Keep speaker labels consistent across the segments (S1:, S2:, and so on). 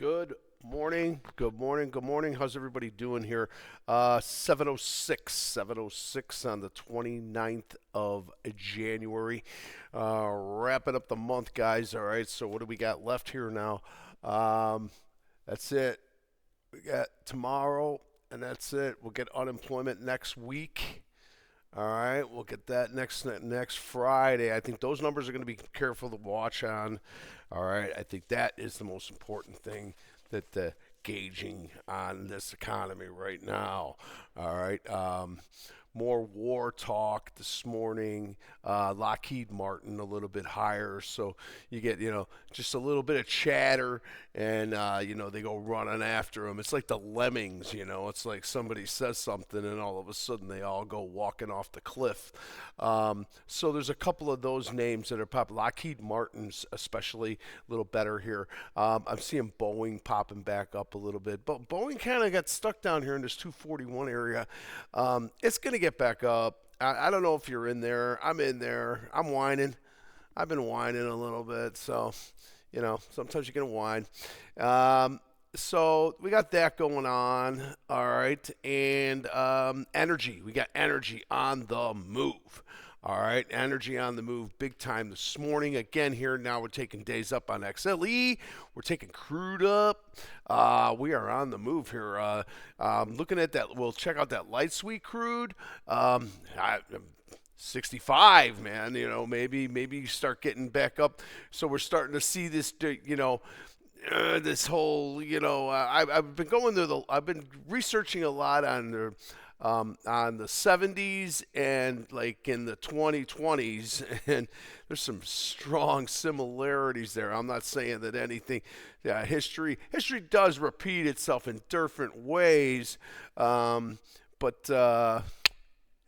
S1: Good morning. Good morning. Good morning. How's everybody doing here? 7:06 on the 29th of January. Wrapping up the month, guys. All right. So what do we got left here now? That's it. We got tomorrow, and that's it. We'll get unemployment next week. All right, we'll get that next Friday. I think those numbers are going to be careful to watch on. All right, I think that is the most important thing that the gauging on this economy right now. All right, more war talk this morning. Lockheed Martin a little bit higher, so you get just a little bit of chatter, and they go running after them. It's like the lemmings, It's like somebody says something, and all of a sudden they all go walking off the cliff. So there's a couple of those names that are popping. Lockheed Martin's especially a little better here. I'm seeing Boeing popping back up a little bit, but Boeing kind of got stuck down here in this 241 area. It's going to get back up. I don't know if you're in there. I'm in there. I'm whining. I've been whining a little bit, so sometimes you can whine. So we got that going on, all right, and energy. We got energy on the move. All right, energy on the move big time this morning. Again, here now we're taking days up on XLE. We're taking crude up. We are on the move here. Looking at that, we'll check out that light sweet crude. 65, man. Maybe you start getting back up. So we're starting to see this. This whole. I've been going through I've been researching a lot on the 70s and like in the 2020s, and there's some strong similarities there. I'm not saying that anything, history does repeat itself in different ways, but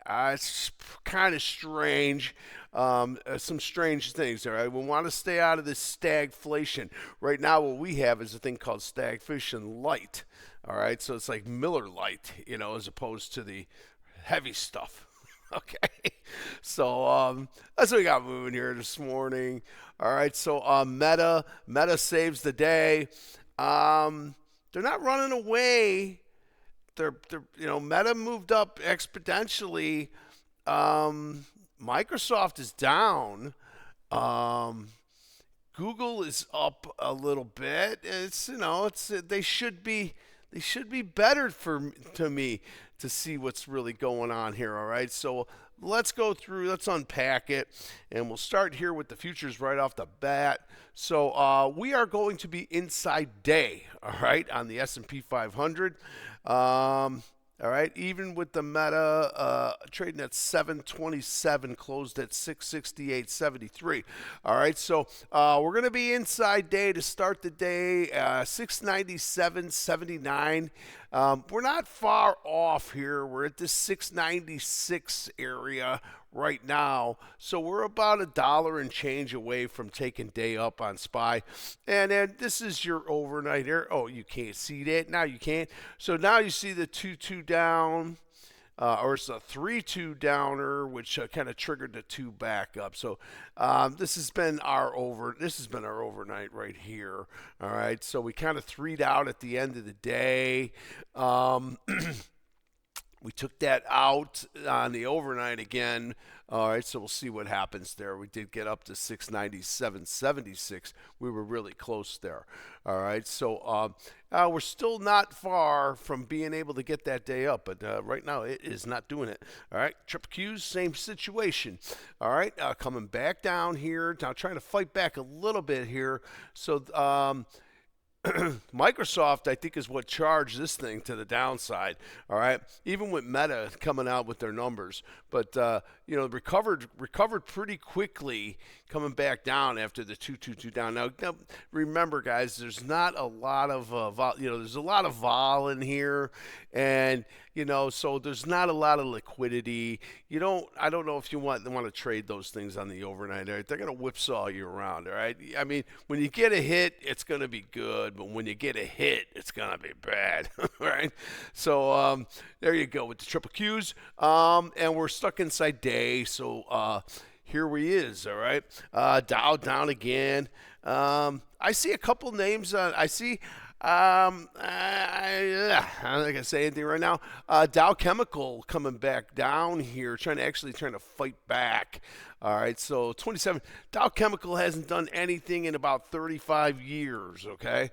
S1: it's kind of strange. Some strange things there. I will want to stay out of this stagflation. Right now, what we have is a thing called stagflation light. All right, so it's like Miller Lite, as opposed to the heavy stuff. Okay, so that's what we got moving here this morning. All right, so Meta saves the day. They're not running away. They're Meta moved up exponentially. Microsoft is down. Google is up a little bit. They should be better to me to see what's really going on here. All right, so let's unpack it, and we'll start here with the futures right off the bat. So we are going to be inside day, all right, on the S&P 500. All right, even with the Meta trading at 727, closed at 668.73. All right, so we're going to be inside day to start the day, 697.79. We're not far off here. We're at this 696 area right now, so we're about $1 and change away from taking day up on SPY. And then this is your overnight here. Oh, you can't see that now. You can't. So now you see the 2-2 down, or it's a 3-2 downer, which kind of triggered the 2 back up. So this has been our overnight right here. All right, so we kind of 3'd out at the end of the day. We took that out on the overnight again. All right, so we'll see what happens there. We did get up to 697.76. We were really close there. All right, so we're still not far from being able to get that day up, but right now it is not doing it. All right, triple Qs, same situation. All right, coming back down here. Now trying to fight back a little bit here. So Microsoft, I think, is what charged this thing to the downside. All right, even with Meta coming out with their numbers, but recovered pretty quickly, coming back down after the 2-2-2 down. Now remember, guys, there's not a lot of there's a lot of vol in here, and so there's not a lot of liquidity. I don't know if you want to trade those things on the overnight. Right? They're going to whipsaw you around. All right. I mean, when you get a hit, it's going to be good, but when you get a hit, it's going to be bad. Right. So there you go with the triple Qs. And we're stuck inside day. So here we is. All right. Dow down again. I see a couple names. I don't think I say anything right now. Dow Chemical coming back down here, trying to fight back. All right, so 27. Dow Chemical hasn't done anything in about 35 years. Okay,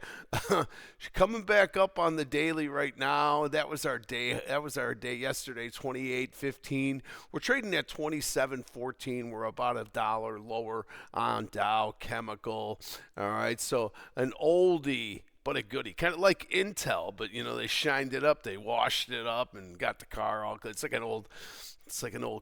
S1: coming back up on the daily right now. That was our day. That was our day yesterday. 28.15. We're trading at 27.14. We're about $1 lower on Dow Chemical. All right, so an oldie but a goodie, kind of like Intel, but they shined it up, they washed it up, and got the car all good. It's like an old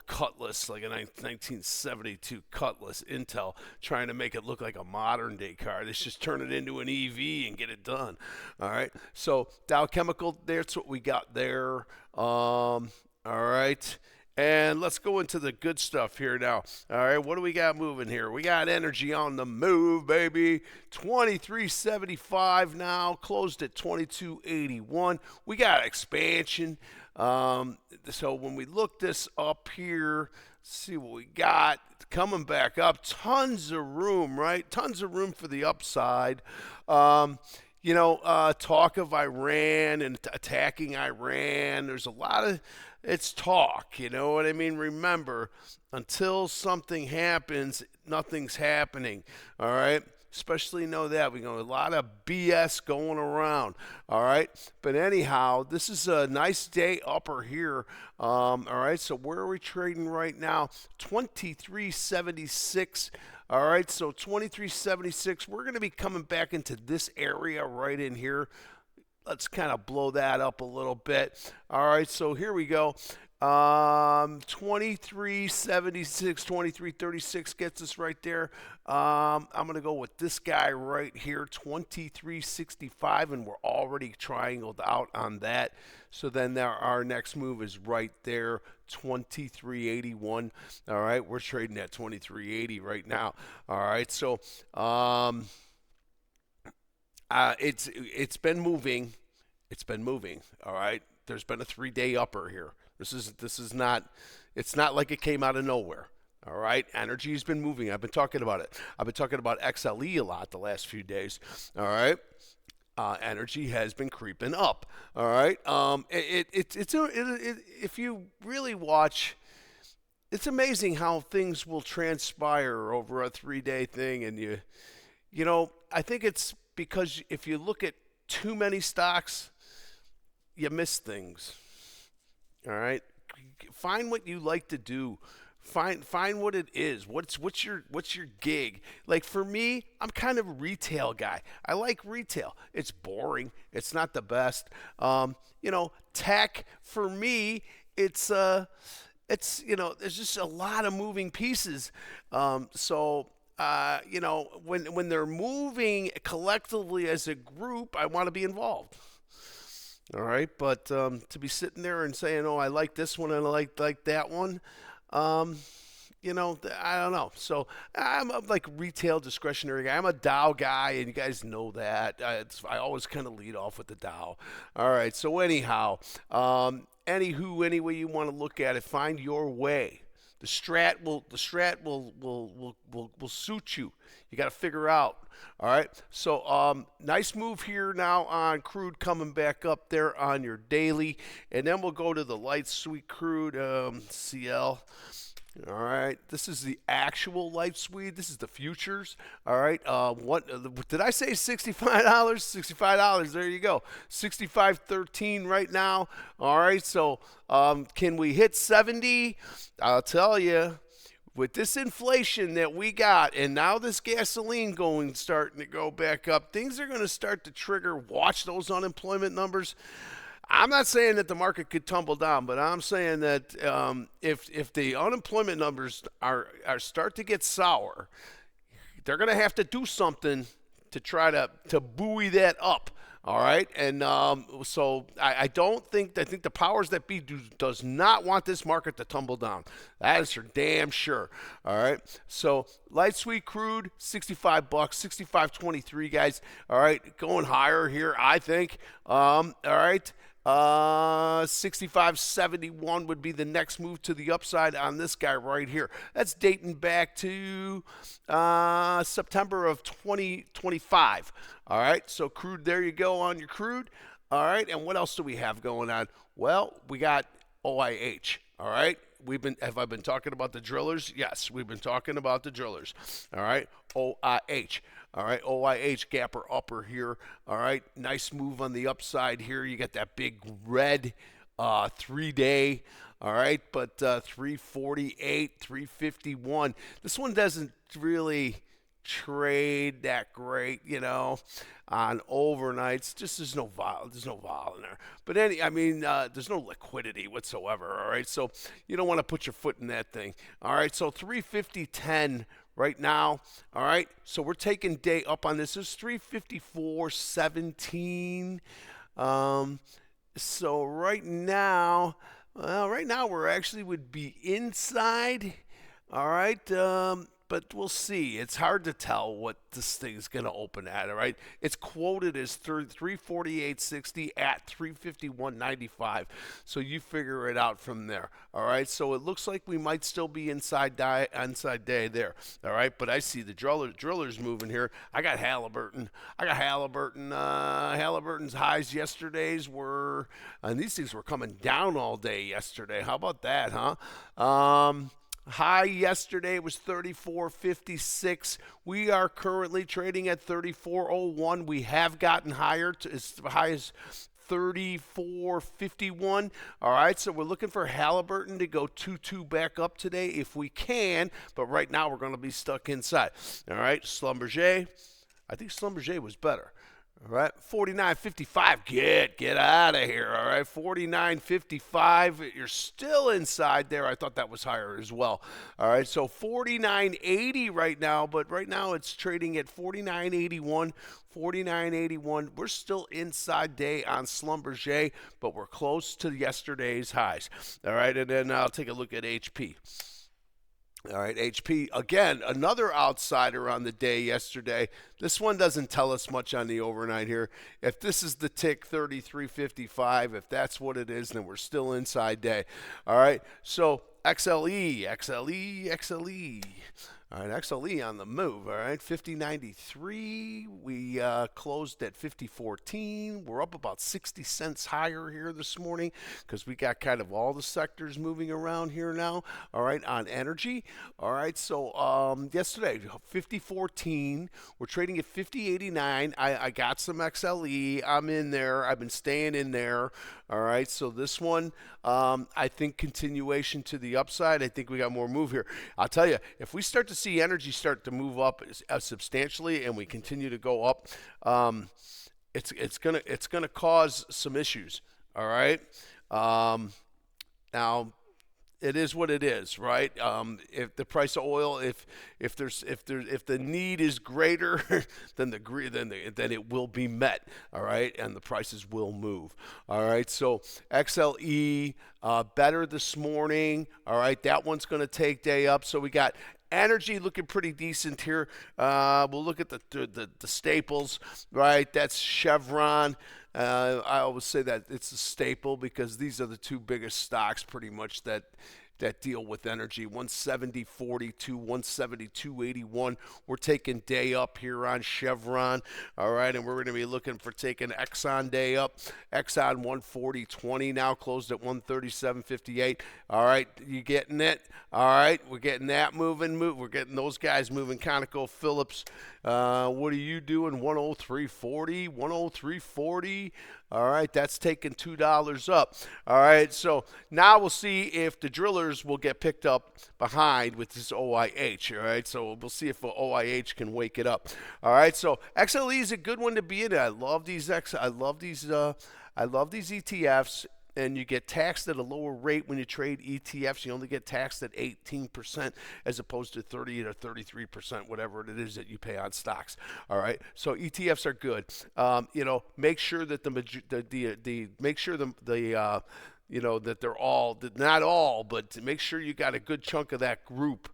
S1: Cutlass, like a 1972 Cutlass Intel, trying to make it look like a modern day car. Let's just turn it into an EV and get it done. All right, so Dow Chemical, that's what we got there. All right. And let's go into the good stuff here now. All right, what do we got moving here? We got energy on the move, baby. 23.75 now, closed at 22.81. We got expansion. So when we look this up here, see what we got coming back up. Tons of room, right? Tons of room for the upside. Talk of Iran and attacking Iran. There's a lot of it's talk, you know what I mean? Remember, until something happens, nothing's happening. All right? Especially know that. We got a lot of BS going around. All right? But anyhow, this is a nice day upper here. All right, so where are we trading right now? 23.76. All right, so 23.76. We're going to be coming back into this area right in here. Let's kind of blow that up a little bit. All right, so here we go. 23.76, 23.36 gets us right there. I'm going to go with this guy right here, 23.65, and we're already triangled out on that. So then our next move is right there, 23.81. All right, we're trading at 23.80 right now. All right, so it's been moving. It's been moving. All right. There's been a 3-day upper here. This is not. It's not like it came out of nowhere. All right. Energy's been moving. I've been talking about it. I've been talking about XLE a lot the last few days. All right. Energy has been creeping up. All right. If you really watch, it's amazing how things will transpire over a 3-day thing, and I think it's because if you look at too many stocks, you miss things. All right, find what you like to do. Find what it is. What's your gig? Like for me, I'm kind of a retail guy. I like retail. It's boring. It's not the best. Tech for me, it's there's just a lot of moving pieces. When they're moving collectively as a group, I want to be involved. All right, but to be sitting there and saying, "Oh, I like this one and I like that one," I don't know. So I'm a retail discretionary guy. I'm a Dow guy, and you guys know that. I always kind of lead off with the Dow. All right. So anyhow, any way you want to look at it, find your way. The strat will suit you. You got to figure out. All right. So nice move here now on crude coming back up there on your daily, and then we'll go to the light sweet crude CL. All right, this is the actual light sweet. This is the futures. All right, what did I say? $65. $65. There you go. 65.13 right now. All right, so can we hit 70? I'll tell you. With this inflation that we got, and now this gasoline starting to go back up, things are going to start to trigger. Watch those unemployment numbers. I'm not saying that the market could tumble down, but I'm saying that if the unemployment numbers are start to get sour, they're going to have to do something to try to buoy that up. All right, and so I think the powers that be does not want this market to tumble down. That is for damn sure. All right, so light sweet crude, $65, 65.23, guys. All right, going higher here, I think. All right. 65.71 would be the next move to the upside on this guy right here. That's dating back to September of 2025. All right, so crude, there you go on your crude. All right, and what else do we have going on? Well, we got OIH. All right, have I been talking about the drillers? Yes, we've been talking about the drillers. All right, OIH. All right, OIH gapper upper here. All right, nice move on the upside here. You got that big red 3-day. All right, but 348, 351. This one doesn't really trade that great, on overnights. Just there's no vol in there. But there's no liquidity whatsoever. All right, so you don't want to put your foot in that thing. All right, so 350.10 right now. All right, so we're taking day up on this. It's 354.17. So right now, we're actually would be inside. All right, but we'll see. It's hard to tell what this thing is going to open at. All right, it's quoted as 348.60 at 351.95. So you figure it out from there. All right, so it looks like we might still be inside day there. All right, but I see the drillers moving here. I got Halliburton. Halliburton's highs yesterday's were, and these things were coming down all day yesterday. How about that, huh? High yesterday was 34.56. We are currently trading at 34.01. We have gotten higher to as high as 34.51. All right, so we're looking for Halliburton to go 2-2 back up today if we can, but right now we're going to be stuck inside. All right, Schlumberger. I think Schlumberger was better. All right, 49.55. Get out of here. All right, 49.55. You're still inside there. I thought that was higher as well. All right, so 49.80 right now, but right now it's trading at 49.81. 49.81. We're still inside day on Schlumberger, but we're close to yesterday's highs. All right, and then I'll take a look at HP. All right, HP, again, another outsider on the day yesterday. This one doesn't tell us much on the overnight here. If this is the tick 33.55, if that's what it is, then we're still inside day. All right, so XLE. All right, XLE on the move, all right, 50.93. We closed at 50.14. We're up about 60 cents higher here this morning because we got kind of all the sectors moving around here now, all right, on energy. All right, so yesterday, 50.14. We're trading at 50.89. I got some XLE. I'm in there. I've been staying in there. All right, so this one, I think continuation to the upside. I think we got more move here. I'll tell you, if we start to see energy start to move up substantially and we continue to go up, it's gonna cause some issues. All right, now it is what it is, right? If the price of oil, if the need is greater than then it will be met, all right, and the prices will move, all right. So XLE better this morning, all right. That one's going to take day up. So we got energy looking pretty decent here. We'll look at the staples, right? That's Chevron. I always say that it's a staple because these are the two biggest stocks pretty much that deal with energy. 170.42, 172.81. We're taking day up here on Chevron. All right, and we're going to be looking for taking Exxon day up. Exxon 140.20 now, closed at 137.58. All right, you getting it? All right, we're getting that moving. We're getting those guys moving. ConocoPhillips, what are you doing? 103.40, 103.40. All right, that's taking $2 up. All right, so now we'll see if the drillers will get picked up behind with this OIH. All right, so we'll see if OIH can wake it up. All right, so XLE is a good one to be in. I love these ETFs. And you get taxed at a lower rate when you trade ETFs. You only get taxed at 18% as opposed to 30 or 33%, whatever it is that you pay on stocks. All right, so ETFs are good. Make sure that that they're all, not all, but make sure you got a good chunk of that group,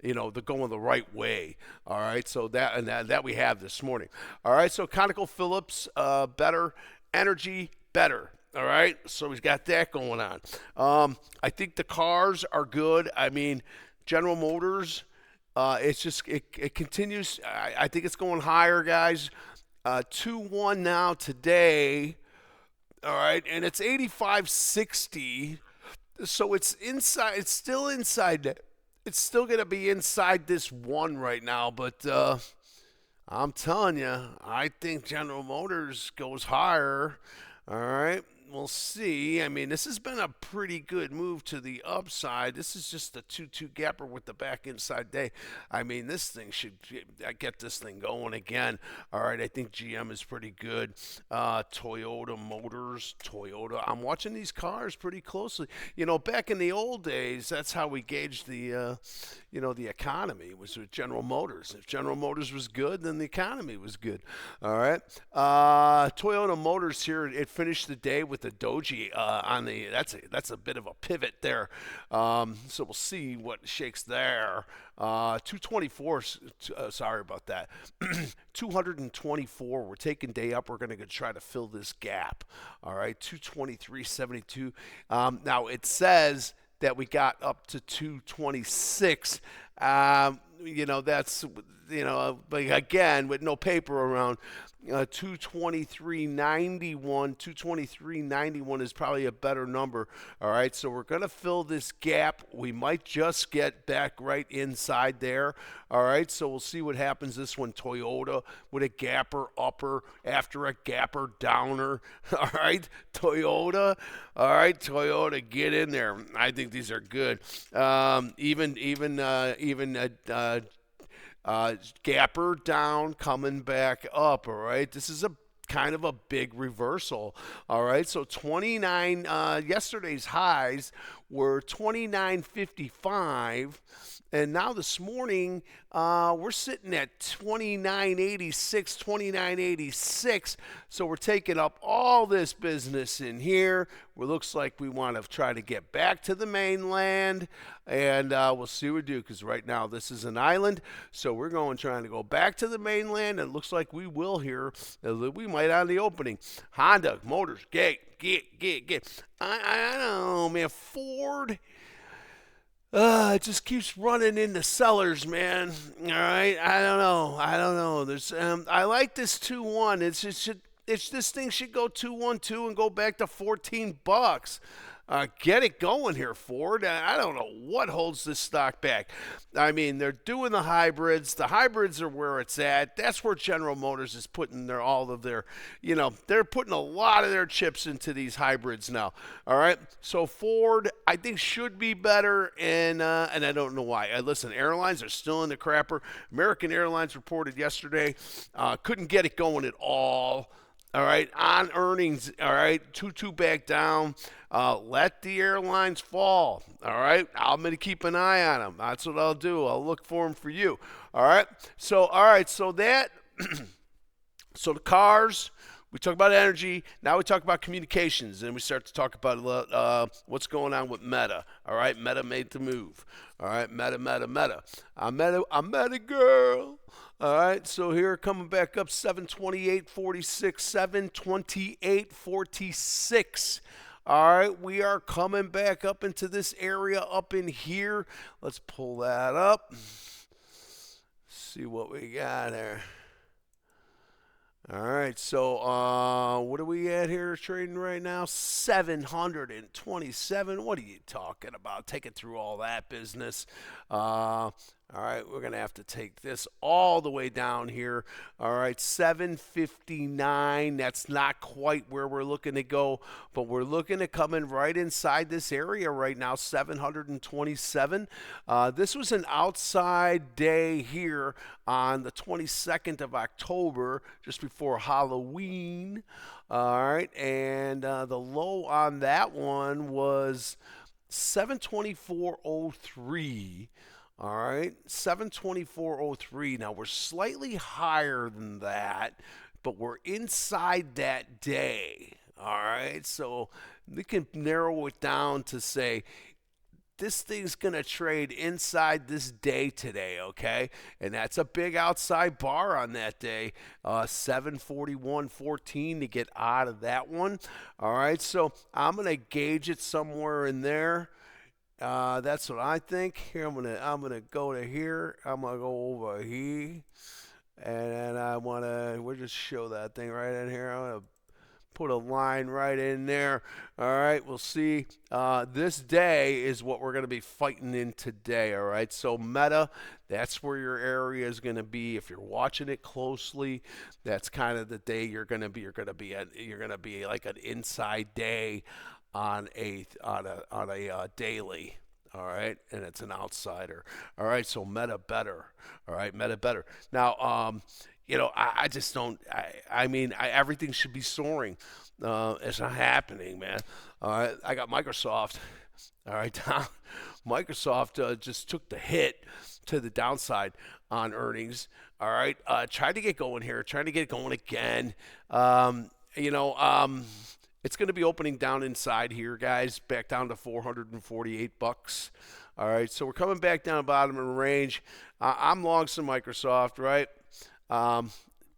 S1: they're going the right way. All right, so that we have this morning. All right, so ConocoPhillips, better, energy, better. All right, so he's got that going on. I think the cars are good. I mean, General Motors, it continues. I think it's going higher, guys. 2-1 now today. All right, and it's 85.60. So it's inside. It's still inside. It's still gonna be inside this one right now, but I'm telling you, I think General Motors goes higher. All right. We'll see. I mean, this has been a pretty good move to the upside. This is just a 2-2 gapper with the back inside day. I mean, this thing should get this thing going again. All right. I think GM is pretty good. Toyota Motors, Toyota. I'm watching these cars pretty closely. You know, back in the old days, that's how we gauged the the economy was with General Motors. If General Motors was good, then the economy was good. All right. Toyota Motors here, it finished the day with the doji on the. That's a bit of a pivot there. So we'll see what shakes there. 224. Sorry about that. 224. We're taking day up. We're going to try to fill this gap. All right. 223.72. Now it says that we got up to 226. That's, but again, with no paper around, 223.91. 223.91 is probably a better number. All right, so we're going to fill this gap. We might just get back right inside there. All right, so we'll see what happens this one. Toyota with a gapper upper after a gapper downer. All right, Toyota. All right, Toyota, get in there. I think these are good. Gapper down, coming back up. All right, this is a kind of a big reversal. All right, so 29. Yesterday's highs were 29.55. And now this morning, we're sitting at 29.86, 29.86. So we're taking up all this business in here. It looks like we want to try to get back to the mainland. And we'll see what we do, because right now this is an island. So we're trying to go back to the mainland. And it looks like we will here. We might on the opening. Honda, Motors, get. I don't know, man. Ford. It just keeps running into sellers, man. All right, I don't know. There's, I like this 2-1. This thing should go 2-1-2 and go back to $14. Get it going here, Ford. I don't know what holds this stock back. I mean, they're doing the hybrids. The hybrids are where it's at. That's where General Motors is putting they're putting a lot of their chips into these hybrids now. All right. So Ford, I think, should be better, and I don't know why. Listen, airlines are still in the crapper. American Airlines reported yesterday, couldn't get it going at all. All right, on earnings, all right, 2-2 back down. Let the airlines fall. All right, I'm going to keep an eye on them. That's what I'll do. I'll look for them for you. All right, so that, so the cars. We talk about energy. Now we talk about communications, and we start to talk about what's going on with Meta. All right, Meta made the move. All right, Meta. I met a girl. All right, so here coming back up 728.46, 728.46. All right, we are coming back up into this area up in here. Let's pull that up. See what we got there. All right, so what are we at here trading right now? 727. What are you talking about? Taking through all that business. All right, we're going to have to take this all the way down here. All right, 759. That's not quite where we're looking to go, but we're looking at coming right inside this area right now, 727. This was an outside day here on the 22nd of October, just before Halloween. All right, and the low on that one was 724.03. All right, 724.03. Now we're slightly higher than that, but we're inside that day. All right, so we can narrow it down to say this thing's going to trade inside this day today, okay? And that's a big outside bar on that day, 741.14 to get out of that one. All right, so I'm going to gauge it somewhere in there. That's what I think. Here, I'm gonna go to here. I'm gonna go over here, and we'll just show that thing right in here. I'm gonna put a line right in there. All right, we'll see. This day is what we're going to be fighting in today. All right, so Meta, that's where your area is going to be. If you're watching it closely, that's kind of the day you're going to be like an inside day on a daily. All right, and it's an outsider. All right, so Meta better. All right, Meta better. Now, I just don't. I mean, everything should be soaring. It's not happening, man. All right, I got Microsoft. All right, down. Microsoft just took the hit to the downside on earnings. All right, tried to get going here. Trying to get going again. It's going to be opening down inside here, guys. Back down to $448. All right, so we're coming back down bottom of the range. I'm long some Microsoft, right? Am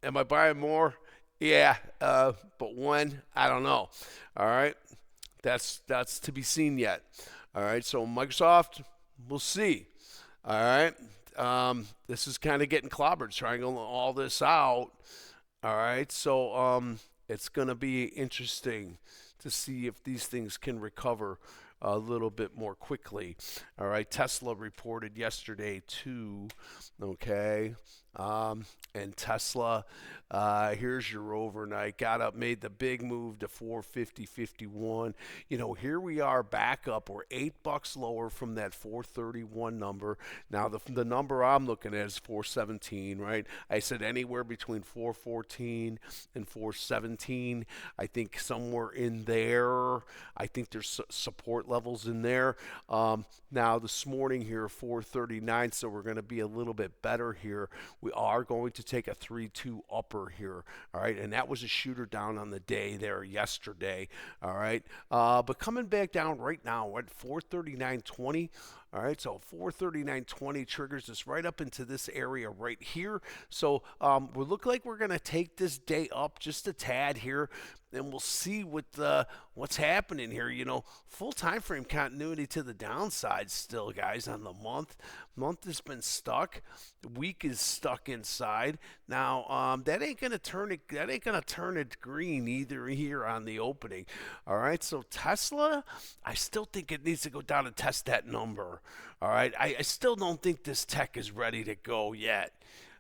S1: I buying more? Yeah, but when? I don't know. All right, that's to be seen yet. All right, so Microsoft, we'll see. All right, this is kind of getting clobbered, trying all this out. All right, so it's going to be interesting to see if these things can recover a little bit more quickly. All right, Tesla reported yesterday too. Okay, and Tesla, here's your overnight. Got up, made the big move to 450.51. Here we are back up. We're $8 lower from that 431 number. Now the number I'm looking at is 417, right? I said anywhere between 414 and 417. I think somewhere in there. I think there's support levels in there. Now this morning here, 439, so we're going to be a little bit better here. We are going to take a 3-2 upper here, all right, and that was a shooter down on the day there yesterday, all right, but coming back down right now, we're at 439.20. All right, so 439.20 triggers us right up into this area right here. So we look like we're going to take this day up just a tad here, and we'll see what's happening here. Full time frame continuity to the downside still, guys, on the month. Month has been stuck. Week is stuck inside. Now that ain't gonna turn it green either here on the opening. All right, so Tesla, I still think it needs to go down and test that number. All right, I still don't think this tech is ready to go yet.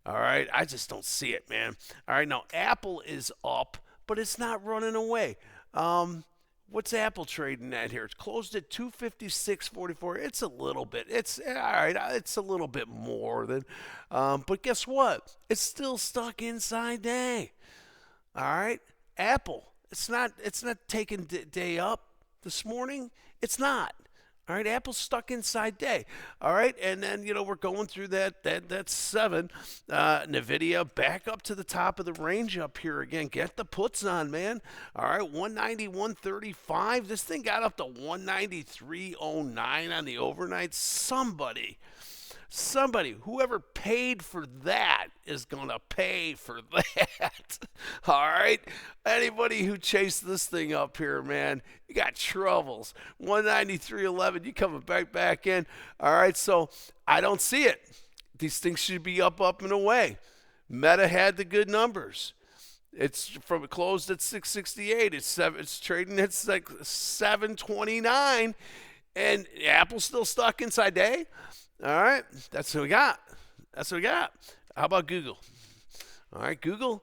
S1: All right, I just don't see it, man. All right, now Apple is up, but it's not running away. What's Apple trading at here? It's closed at 256.44. It's a little bit. It's all right. It's a little bit more than. But guess what? It's still stuck inside day. All right, Apple. It's not taking day up this morning. It's not. All right, Apple's stuck inside day. All right, and then we're going through that 7. Nvidia back up to the top of the range up here again. Get the puts on, man. All right, 191.35. This thing got up to 193.09 on the overnight. Somebody, whoever paid for that is going to pay for that. All right? Anybody who chased this thing up here, man, you got troubles. 193.11, you coming back in. All right, so I don't see it. These things should be up and away. Meta had the good numbers. It's from it closed at 668. It's trading at like 729, and Apple's still stuck inside day. All right, that's what we got. How about Google? All right, Google,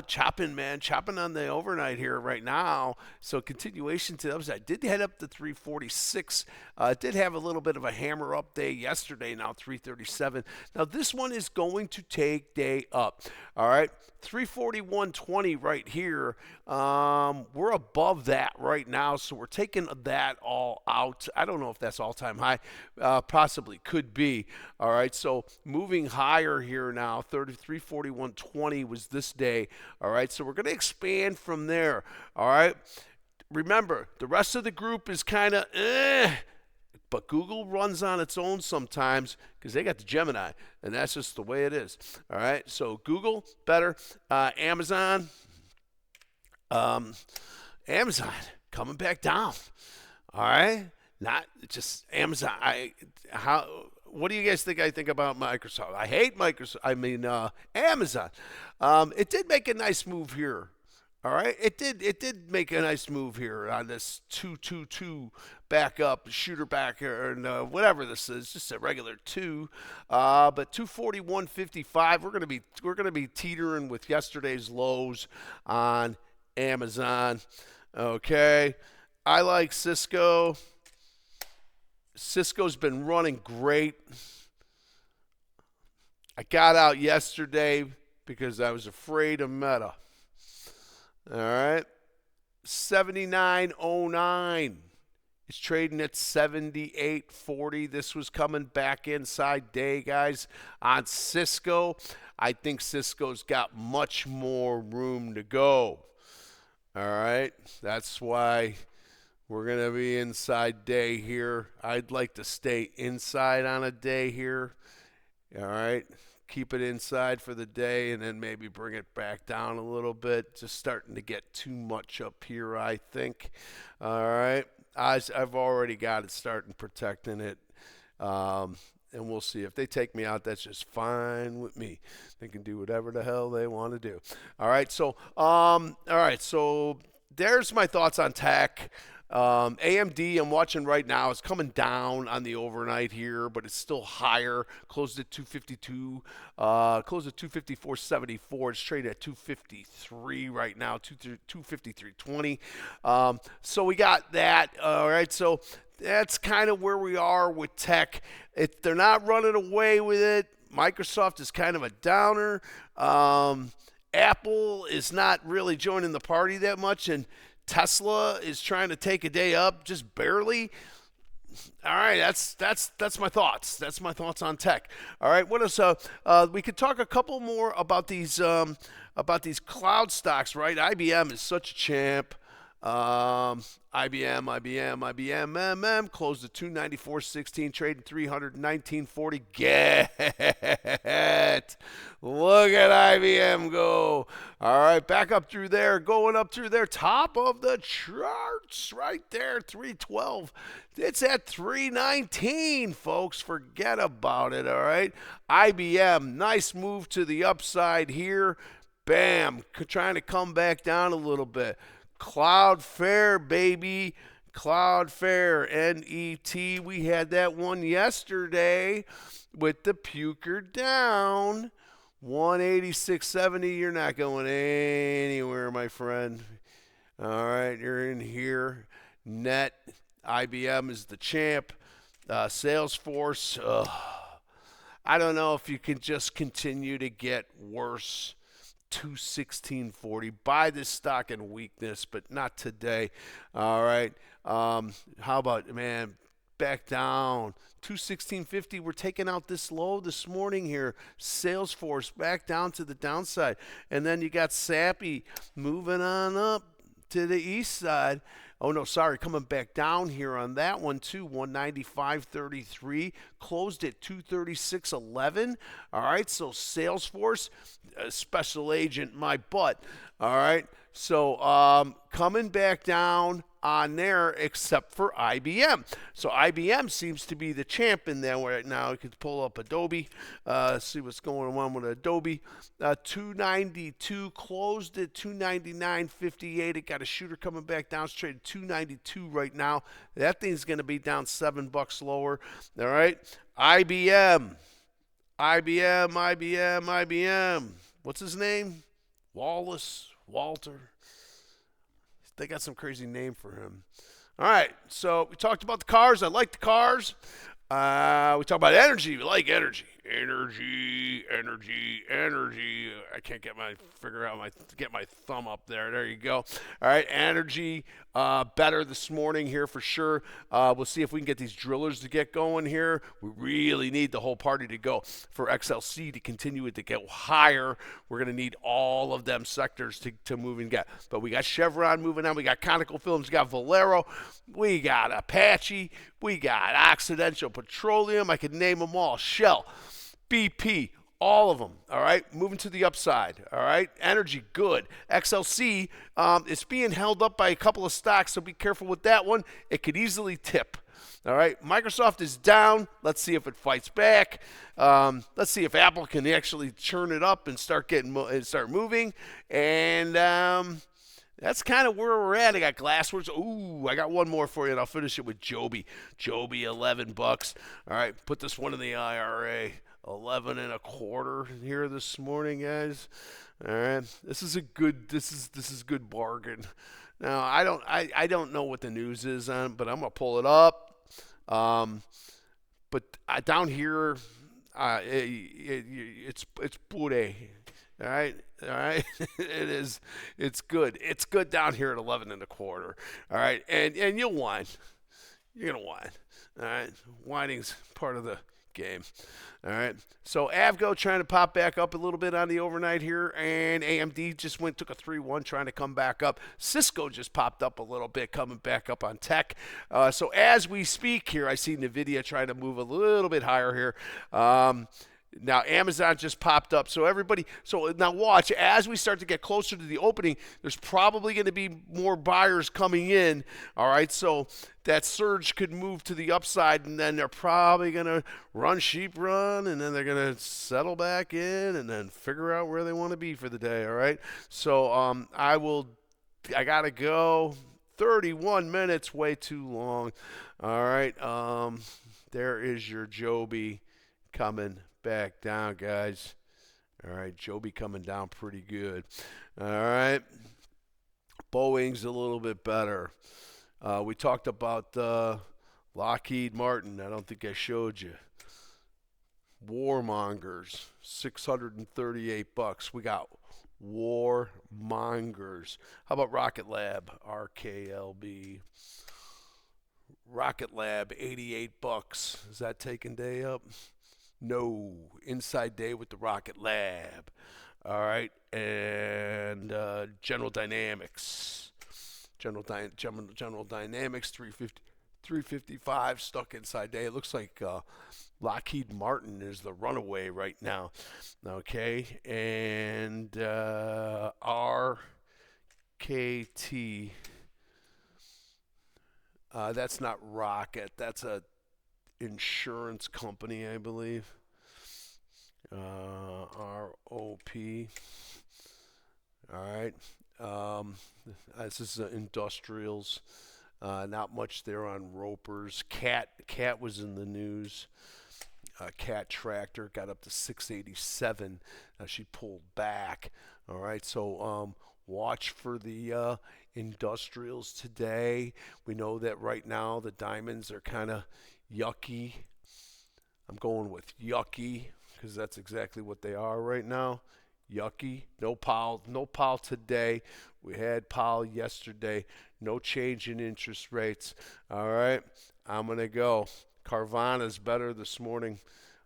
S1: chopping on the overnight here right now. So continuation to the upside. Did head up to 346. Did have a little bit of a hammer up day yesterday. Now 337. Now this one is going to take day up. All right, 341.20 right here. We're above that right now, so we're taking that all out. I don't know if that's all-time high. Possibly could be. All right, so moving higher here now. 341.20 was this day. All right, so we're going to expand from there. All right, remember the rest of the group is kind of But Google runs on its own sometimes because they got the Gemini, and that's just the way it is. All right, so Google better, Amazon, um, Amazon coming back down. All right, not just Amazon. What do you guys think I think about Microsoft? I hate Microsoft. I mean Amazon. It did make a nice move here. All right, it did make a nice move here on this 222 backup shooter back and whatever this is, just a regular two. But 241.55. We're gonna be teetering with yesterday's lows on Amazon. Okay, I like Cisco. Cisco's been running great. I got out yesterday because I was afraid of Meta. All right. 79.09. It's trading at 78.40. This was coming back inside day, guys. On Cisco, I think Cisco's got much more room to go. All right. That's why we're going to be inside day here. I'd like to stay inside on a day here. All right. Keep it inside for the day and then maybe bring it back down a little bit. Just starting to get too much up here, I think. All right. I've already got it starting protecting it. And we'll see. If they take me out, that's just fine with me. They can do whatever the hell they want to do. All right. So, So there's my thoughts on tech. AMD, I'm watching right now, is coming down on the overnight here, but it's still higher. Closed at 252, closed at 254.74. It's traded at 253 right now, 253.20. So we got that. All right, so that's kind of where we are with tech. They're not running away with it. Microsoft is kind of a downer. Apple is not really joining the party that much, and Tesla is trying to take a day up, just barely. All right, that's my thoughts. That's my thoughts on tech. All right, what else? We could talk a couple more about these cloud stocks, right? IBM is such a champ. IBM, closed at 294.16, trading 319.40. Get. Look at IBM go. All right, back up through there, going up through there, top of the charts right there, 312. It's at 319, folks. Forget about it, all right? IBM, nice move to the upside here. Bam, trying to come back down a little bit. Cloudflare, baby. Cloudflare, NET. We had that one yesterday with the puker down. 186.70. You're not going anywhere, my friend. All right, you're in here. Net. IBM is the champ. Salesforce. I don't know if you can just continue to get worse. 216.40. Buy this stock in weakness, but not today. All right. How about, man, back down. 216.50. We're taking out this low this morning here. Salesforce back down to the downside. And then you got Sappy moving on up to the east side. Oh, no, sorry, coming back down here on that one, too, 195.33, closed at 236.11. All right, so Salesforce, special agent, my butt. All right, so coming back down on there except for IBM. So IBM seems to be the champ in there right now. You could pull up Adobe, see what's going on with Adobe. 292 closed at 299.58. It got a shooter coming back down. It's traded 292 right now. That thing's going to be down $7 lower. All right, IBM. What's his name? Walter. They got some crazy name for him. All right, so we talked about the cars. I like the cars. We talked about energy. We like energy. Energy. I can't get my thumb up there. There you go. All right, energy. better this morning here for sure. We'll see if we can get these drillers to get going here. We really need the whole party to go for XLC to continue it to get higher. We're going to need all of them sectors to move and get. But we got Chevron moving on. We got ConocoPhillips. We got Valero. We got Apache. We got Occidental Petroleum. I could name them all. Shell, BP, all of them, all right? Moving to the upside, all right? Energy, good. XLC is being held up by a couple of stocks, so be careful with that one. It could easily tip, all right? Microsoft is down. Let's see if it fights back. Let's see if Apple can actually churn it up and start moving. And that's kind of where we're at. I got Glassworks. Ooh, I got one more for you, and I'll finish it with Joby. Joby, $11. All right, put this one in the IRA. 11 and a quarter here this morning, guys. All right, this is good bargain. Now I don't know what the news is on, but I'm gonna pull it up. But down here, it's pure. All right. It is. It's good. It's good down here at 11 and a quarter. All right, and you'll whine. You're gonna whine. All right, whining's part of the game. All right, so Avgo trying to pop back up a little bit on the overnight here, and AMD just took a 3-1 trying to come back up. Cisco just popped up a little bit, coming back up on tech. So as we speak here, I see NVIDIA trying to move a little bit higher here. Now, Amazon just popped up. So now watch, as we start to get closer to the opening, there's probably going to be more buyers coming in. All right, so that surge could move to the upside, and then they're probably going to run sheep run, and then they're going to settle back in and then figure out where they want to be for the day. All right, so I got to go. 31 minutes, way too long. All right, there is your Joby coming back down, guys. All right, Joby coming down pretty good. All right, Boeing's a little bit better. We talked about Lockheed Martin. I don't think I showed you. Warmongers, $638. We got Warmongers. How about Rocket Lab? RKLB. Rocket Lab, $88. Is that taking day up? No, inside day with the Rocket Lab. All right, and General Dynamics. General Dynamics, 355 stuck inside day. It looks like Lockheed Martin is the runaway right now. Okay, and RKT. That's not Rocket. That's a insurance company, I believe. ROP. All right. This is industrials. Not much there on Ropers. Cat was in the news. Cat Tractor got up to 687. She pulled back. All right. So watch for the industrials today. We know that right now the diamonds are kind of yucky. I'm going with yucky because that's exactly what they are right now. Yucky. No Powell today. We had Powell yesterday. No change in interest rates. All right, I'm gonna go. Carvana's better this morning.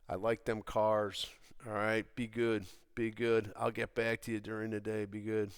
S1: I like them cars. All right, be good. Be good. I'll get back to you during the day. Be good.